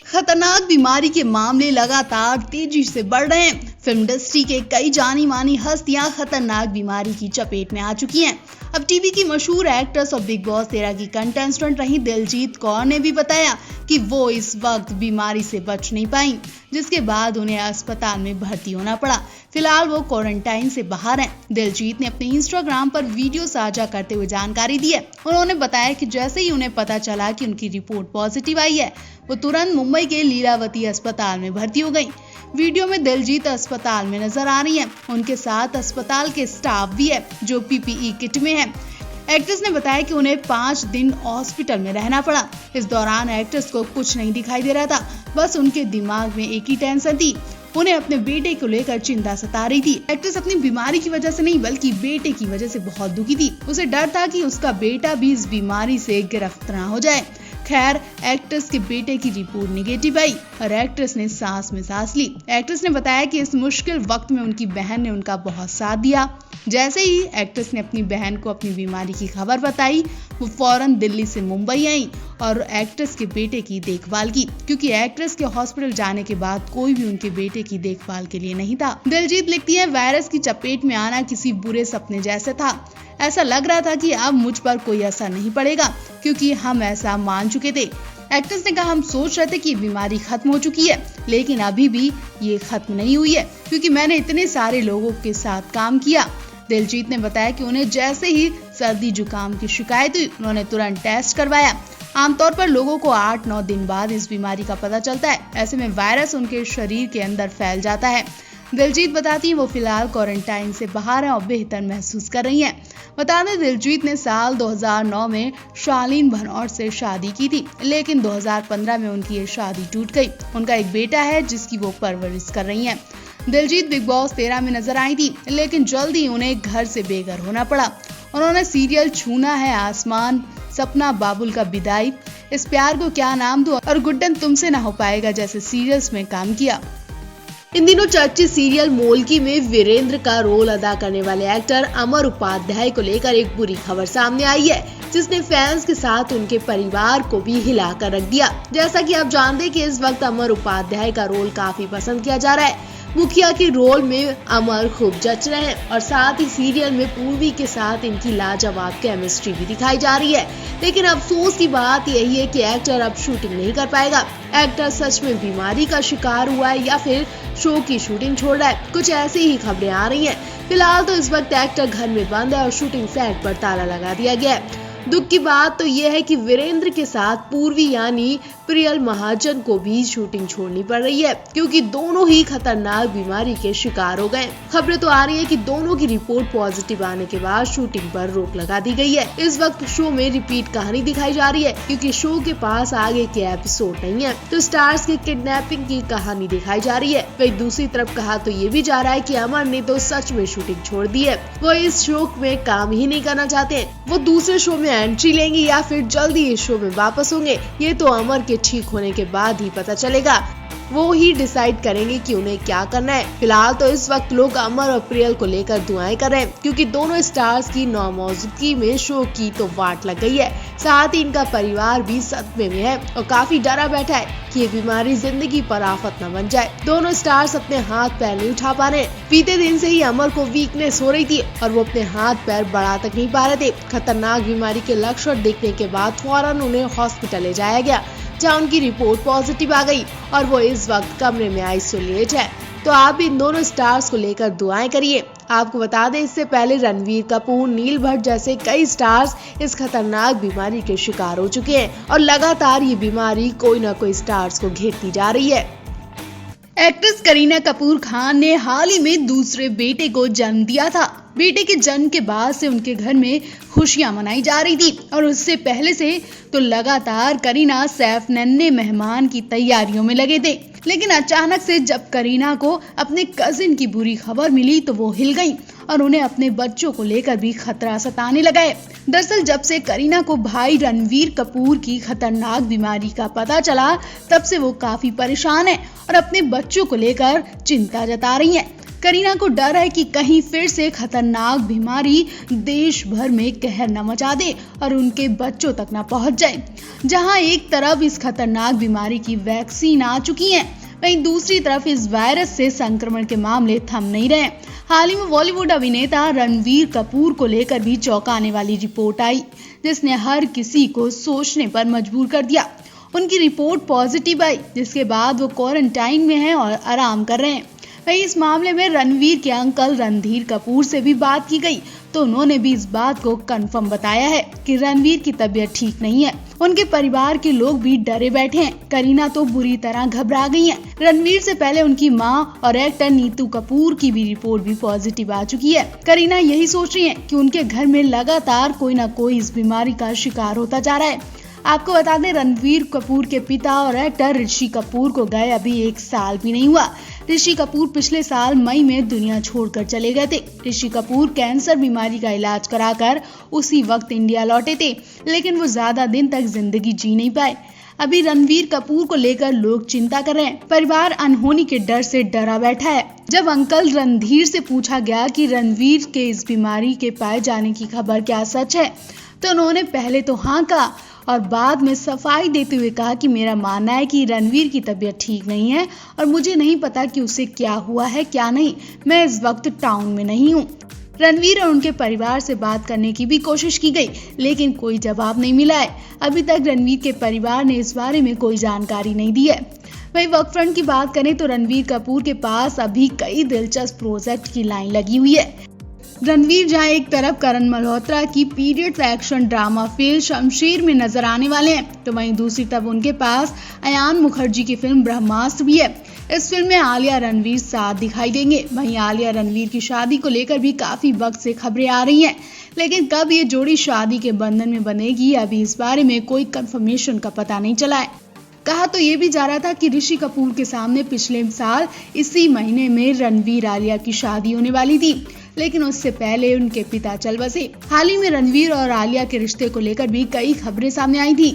खतरनाक बीमारी के मामले लगातार तेजी से बढ़ रहे हैं। फिल्म इंडस्ट्री के कई जानी मानी हस्तियां खतरनाक बीमारी की चपेट में आ चुकी हैं। अब टीवी की मशहूर एक्ट्रेस और बिग बॉस 13 की कंटेस्टेंट रही दिलजीत कौर ने भी बताया कि वो इस वक्त बीमारी से बच नहीं पाई, जिसके बाद उन्हें अस्पताल में भर्ती होना पड़ा। फिलहाल वो क्वारंटाइन से बाहर हैं। दिलजीत ने अपने इंस्टाग्राम पर वीडियो साझा करते हुए जानकारी दी है। उन्होंने बताया कि जैसे ही उन्हें पता चला कि उनकी रिपोर्ट पॉजिटिव आई है, वो तुरंत मुंबई के लीलावती अस्पताल में भर्ती हो गई। वीडियो में दिलजीत अस्पताल में नजर आ रही हैं। उनके साथ अस्पताल के स्टाफ भी है जो पीपीई किट में है। एक्ट्रेस ने बताया कि उन्हें 5 दिन हॉस्पिटल में रहना पड़ा। इस दौरान एक्ट्रेस को कुछ नहीं दिखाई दे रहा था, बस उनके दिमाग में एक ही टेंशन थी। उन्हें अपने बेटे को लेकर चिंता सता रही थी। एक्ट्रेस अपनी बीमारी की वजह से नहीं बल्कि बेटे की वजह से बहुत दुखी थी। उसे डर था कि उसका बेटा भी इस बीमारी से गिरफ्तार न हो जाए। खैर, एक्ट्रेस के बेटे की रिपोर्ट निगेटिव आई और एक्ट्रेस ने सांस में सांस ली। एक्ट्रेस ने बताया कि इस मुश्किल वक्त में उनकी बहन ने उनका बहुत साथ दिया। जैसे ही एक्ट्रेस ने अपनी बहन को अपनी बीमारी की खबर बताई, वो फौरन दिल्ली से मुंबई आई और एक्ट्रेस के बेटे की देखभाल की, क्योंकि एक्ट्रेस के हॉस्पिटल जाने के बाद कोई भी उनके बेटे की देखभाल के लिए नहीं था। दिलजीत लिखती है, वायरस की चपेट में आना किसी बुरे सपने जैसे था। ऐसा लग रहा था कि अब मुझ पर कोई असर नहीं पड़ेगा, क्योंकि हम ऐसा मान चुके थे। एक्ट्रेस ने कहा, हम सोच रहे थे कि बीमारी खत्म हो चुकी है, लेकिन अभी भी ये खत्म नहीं हुई है, क्योंकि मैंने इतने सारे लोगों के साथ काम किया। दिलजीत ने बताया कि उन्हें जैसे ही सर्दी जुकाम की शिकायत हुई, उन्होंने तुरंत टेस्ट करवाया। आमतौर पर लोगों को 8-9 दिन बाद इस बीमारी का पता चलता है। ऐसे में वायरस उनके शरीर के अंदर फैल जाता है। दिलजीत बताती हैं वो फिलहाल क्वारंटाइन से बाहर हैं और बेहतर महसूस कर रही हैं। बता दें, दिलजीत ने साल 2009 में शालीन भनौट से शादी की थी, लेकिन 2015 में उनकी ये शादी टूट गई। उनका एक बेटा है जिसकी वो परवरिश कर रही हैं। दिलजीत बिग बॉस 13 में नजर आई थी, लेकिन जल्द ही उन्हें घर से बेघर होना पड़ा। उन्होंने सीरियल छूना है आसमान, सपना बाबुल का विदाई, इस प्यार को क्या नाम दूं और गुड्डन तुमसे ना हो पाएगा जैसे सीरियल्स में काम किया। इन दिनों चर्चित सीरियल मोल्की में वीरेंद्र का रोल अदा करने वाले एक्टर अमर उपाध्याय को लेकर एक बुरी खबर सामने आई है, जिसने फैंस के साथ उनके परिवार को भी हिला कर रख दिया। जैसा कि आप जानते हैं कि इस वक्त अमर उपाध्याय का रोल काफी पसंद किया जा रहा है। मुखिया के रोल में अमर खूब जच रहे हैं और साथ ही सीरियल में पूर्वी के साथ इनकी लाजवाब केमिस्ट्री भी दिखाई जा रही है। लेकिन अफसोस की बात यही है कि एक्टर अब शूटिंग नहीं कर पाएगा। एक्टर सच में बीमारी का शिकार हुआ है या फिर शो की शूटिंग छोड़ रहा है, कुछ ऐसी ही खबरें आ रही हैं। फिलहाल तो इस वक्त एक्टर घर में बंद है और शूटिंग सेट पर ताला लगा दिया गया है। दुख की बात तो यह है कि वीरेंद्र के साथ पूर्वी यानी प्रियल महाजन को भी शूटिंग छोड़नी पड़ रही है, क्योंकि दोनों ही खतरनाक बीमारी के शिकार हो गए। खबरें तो आ रही है कि दोनों की रिपोर्ट पॉजिटिव आने के बाद शूटिंग पर रोक लगा दी गई है। इस वक्त शो में रिपीट कहानी दिखाई जा रही है, क्योंकि शो के पास आगे के एपिसोड नहीं है, तो स्टार्स की किडनैपिंग की कहानी दिखाई जा रही है। वही दूसरी तरफ कहा तो ये भी जा रहा है कि अमर ने तो सच में शूटिंग छोड़ दी है, वो इस शो में काम ही नहीं करना चाहते। वो दूसरे शो में एंट्री लेंगे या फिर जल्दी इस शो में वापस होंगे, ये तो अमर के ठीक होने के बाद ही पता चलेगा। वो ही डिसाइड करेंगे कि उन्हें क्या करना है। फिलहाल तो इस वक्त लोग अमर और प्रियल को लेकर दुआएं कर रहे हैं, क्योंकि दोनों स्टार्स की नामौजूदगी में शो की तो वाट लग गई है। साथ ही इनका परिवार भी सदमे में है और काफी डरा बैठा है कि ये बीमारी जिंदगी पर आफत न बन जाए। दोनों स्टार्स अपने हाथ पैर नहीं उठा पा रहे। बीते दिन से ही अमर को वीकनेस हो रही थी और वो अपने हाथ पैर बढ़ा तक नहीं पा रहे थे। खतरनाक बीमारी के लक्षण देखने के बाद फौरन उन्हें हॉस्पिटल ले जाया गया, जहां उनकी रिपोर्ट पॉजिटिव आ गई और वो इस वक्त कमरे में आइसोलेट है। तो आप इन दोनों स्टार्स को लेकर दुआएं करिए। आपको बता दें, इससे पहले रणवीर कपूर, नील भट्ट जैसे कई स्टार्स इस खतरनाक बीमारी के शिकार हो चुके हैं और लगातार ये बीमारी कोई न कोई स्टार्स को घेरती जा रही है। एक्ट्रेस करीना कपूर खान ने हाल ही में दूसरे बेटे को जन्म दिया था। बेटे के जन्म के बाद से उनके घर में खुशियां मनाई जा रही थी और उससे पहले से तो लगातार करीना सैफ नन्हे मेहमान की तैयारियों में लगे थे। लेकिन अचानक से जब करीना को अपने कजिन की बुरी खबर मिली तो वो हिल गई और उन्हें अपने बच्चों को लेकर भी खतरा सताने लगा है। दरअसल जब से करीना को भाई रणवीर कपूर की खतरनाक बीमारी का पता चला, तब से वो काफी परेशान है और अपने बच्चों को लेकर चिंता जता रही हैं। करीना को डर है कि कहीं फिर से खतरनाक बीमारी देश भर में कहर न मचा दे और उनके बच्चों तक न पहुंच जाए। जहां एक तरफ इस खतरनाक बीमारी की वैक्सीन आ चुकी है, वहीं दूसरी तरफ इस वायरस से संक्रमण के मामले थम नहीं रहे। हाल ही में बॉलीवुड अभिनेता रणवीर कपूर को लेकर भी चौंकाने वाली रिपोर्ट आई, जिसने हर किसी को सोचने पर मजबूर कर दिया। उनकी रिपोर्ट पॉजिटिव आई, जिसके बाद वो क्वारंटाइन में हैं और आराम कर रहे हैं। वहीं इस मामले में रणवीर के अंकल रणधीर कपूर से भी बात की गई, तो उन्होंने भी इस बात को कंफर्म बताया है कि रणवीर की तबीयत ठीक नहीं है। उनके परिवार के लोग भी डरे बैठे हैं। करीना तो बुरी तरह घबरा गई हैं। रणवीर से पहले उनकी मां और एक्टर नीतू कपूर की भी रिपोर्ट भी पॉजिटिव आ चुकी है। करीना यही सोच रही है कि उनके घर में लगातार कोई न कोई इस बीमारी का शिकार होता जा रहा है। आपको बता दें, रणवीर कपूर के पिता और एक्टर ऋषि कपूर को गए अभी 1 साल भी नहीं हुआ। ऋषि कपूर पिछले साल मई में दुनिया छोड़कर चले गए थे। ऋषि कपूर कैंसर बीमारी का इलाज कराकर उसी वक्त इंडिया लौटे थे, लेकिन वो ज्यादा दिन तक जिंदगी जी नहीं पाए। अभी रणवीर कपूर को लेकर लोग चिंता कर रहे हैं। परिवार अनहोनी के डर से डरा बैठा है। जब अंकल रणधीर से पूछा गया कि रणवीर के इस बीमारी के पाए जाने की खबर क्या सच है, तो उन्होंने पहले तो हाँ कहा और बाद में सफाई देते हुए कहा कि मेरा मानना है कि रणवीर की तबीयत ठीक नहीं है और मुझे नहीं पता कि उसे क्या हुआ है क्या नहीं। मैं इस वक्त टाउन में नहीं हूँ। रणवीर और उनके परिवार से बात करने की भी कोशिश की गई, लेकिन कोई जवाब नहीं मिला है। अभी तक रणवीर के परिवार ने इस बारे में कोई जानकारी नहीं दी है। वहीं वर्क फ्रंट की बात करें तो रणवीर कपूर के पास अभी कई दिलचस्प प्रोजेक्ट की लाइन लगी हुई है। रणवीर जहां एक तरफ करण मल्होत्रा की पीरियड एक्शन ड्रामा फिल्म शमशीर में नजर आने वाले हैं, तो वहीं दूसरी तरफ उनके पास अयान मुखर्जी की फिल्म ब्रह्मास्त्र भी है। इस फिल्म में आलिया रणवीर साथ दिखाई देंगे। वहीं आलिया रणवीर की शादी को लेकर भी काफी वक्त से खबरें आ रही हैं, लेकिन कब ये जोड़ी शादी के बंधन में बनेगी, अभी इस बारे में कोई कंफर्मेशन का पता नहीं चला है। कहा तो ये भी जा रहा था कि ऋषि कपूर के सामने पिछले साल इसी महीने में रणवीर आलिया की शादी होने वाली थी, लेकिन उससे पहले उनके पिता चल बसे। हाल ही में रणवीर और आलिया के रिश्ते को लेकर भी कई खबरें सामने आई थी।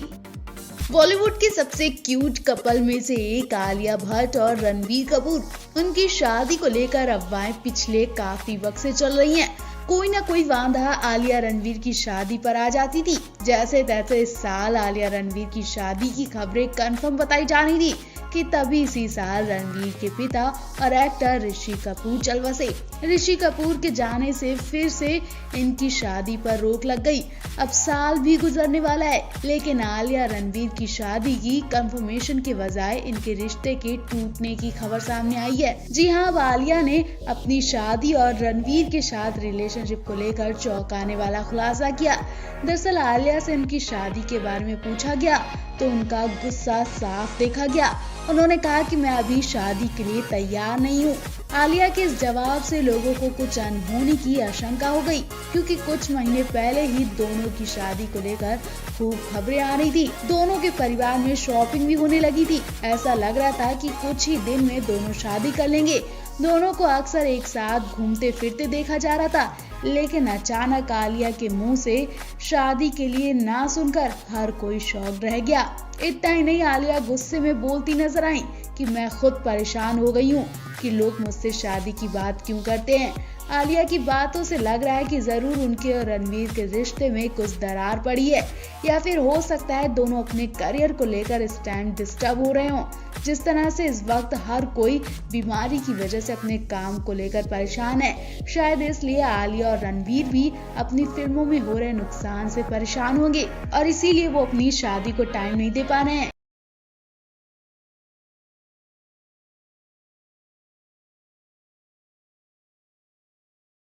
बॉलीवुड के सबसे क्यूट कपल में से एक आलिया भट्ट और रणवीर कपूर। उनकी शादी को लेकर अफवाहें पिछले काफी वक्त से चल रही हैं। कोई ना कोई वांधा आलिया रणवीर की शादी पर आ जाती थी। जैसे तैसे इस साल आलिया रणवीर की शादी की खबरें कंफर्म बताई जा रही थी कि तभी इसी साल रणवीर के पिता और एक्टर ऋषि कपूर चल बसे। ऋषि कपूर के जाने से फिर से इनकी शादी पर रोक लग गई। अब साल भी गुजरने वाला है, लेकिन आलिया रणवीर की शादी की कंफर्मेशन के बजाय इनके रिश्ते के टूटने की खबर सामने आई है। जी हाँ, अब आलिया ने अपनी शादी और रणवीर के साथ रिलेशनशिप को लेकर चौंकाने वाला खुलासा किया। दरअसल आलिया से उनकी शादी के बारे में पूछा गया तो उनका गुस्सा साफ देखा गया। उन्होंने कहा कि मैं अभी शादी के लिए तैयार नहीं हूँ। आलिया के इस जवाब से लोगों को कुछ अनहोनी की आशंका हो गई, क्योंकि कुछ महीने पहले ही दोनों की शादी को लेकर खूब खबरें आ रही थी। दोनों के परिवार में शॉपिंग भी होने लगी थी। ऐसा लग रहा था कि कुछ ही दिन में दोनों शादी कर लेंगे। दोनों को अक्सर एक साथ घूमते फिरते देखा जा रहा था, लेकिन अचानक आलिया के मुंह से शादी के लिए ना सुनकर हर कोई शॉक्ड रह गया। इतना ही नहीं, आलिया गुस्से में बोलती नजर आई कि मैं खुद परेशान हो गई हूँ कि लोग मुझसे शादी की बात क्यों करते हैं। आलिया की बातों से लग रहा है कि जरूर उनके और रणवीर के रिश्ते में कुछ दरार पड़ी है, या फिर हो सकता है दोनों अपने करियर को लेकर इस टाइम डिस्टर्ब हो रहे हों। जिस तरह से इस वक्त हर कोई बीमारी की वजह से अपने काम को लेकर परेशान है, शायद इसलिए आलिया और रणवीर भी अपनी फिल्मों में हो रहे नुकसान से परेशान होंगे और इसीलिए वो अपनी शादी को टाइम नहीं दे पा रहे हैं।